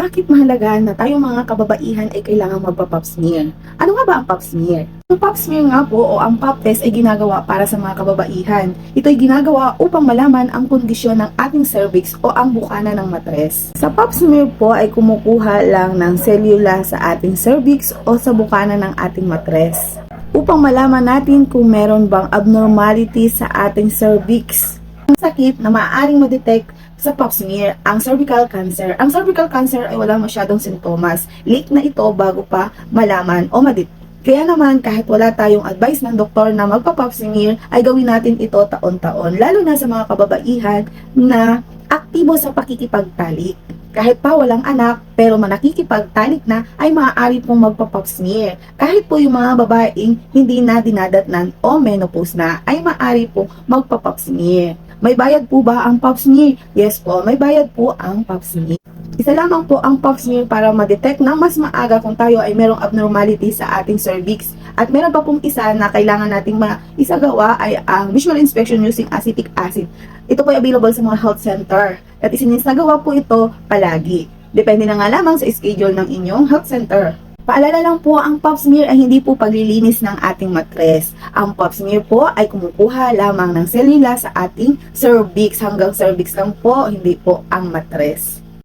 Bakit mahalaga na tayong mga kababaihan ay kailangang magpa-pap smear? Ano nga ba ang pap smear? Ang pap smear nga po o ang pap test ay ginagawa para sa mga kababaihan. Ito ay ginagawa upang malaman ang kondisyon ng ating cervix o ang bukana ng matres. Sa pap smear po ay kumukuha lang ng selula sa ating cervix o sa bukana ng ating matres upang malaman natin kung meron bang abnormality sa ating cervix. Ang sakit na maaaring ma-detect sa pap smear, ang cervical cancer. Ang cervical cancer ay walang masyadong sintomas. Late na ito bago pa malaman o ma-detect. Kaya naman kahit wala tayong advice ng doktor na magpa-pap smear, ay gawin natin ito taon-taon. Lalo na sa mga kababaihan na aktibo sa pakikipagtalik. Kahit pa walang anak, pero manakikipagtalik na, ay maaari pong magpa-pap smear. Kahit po yung mga babaeng hindi na dinadatnan o menopause na, ay maaari pong magpa-pap smear. May bayad po ba ang pap smear? Yes po, may bayad po ang pap smear. Isa lamang po ang pap smear para ma-detect ng mas maaga kung tayo ay merong abnormality sa ating cervix. At meron pa pong isa na kailangan nating maisagawa ay ang visual inspection using acetic acid. Ito po ay available sa mga health center. At isinisagawa po ito palagi. Depende na nga lamang sa schedule ng inyong health center. Paalala lang po, ang pap smear ay hindi po paglilinis ng ating matres. Ang pap smear po ay kumukuha lamang ng selula sa ating cervix. Hanggang cervix lang po, hindi po ang matres.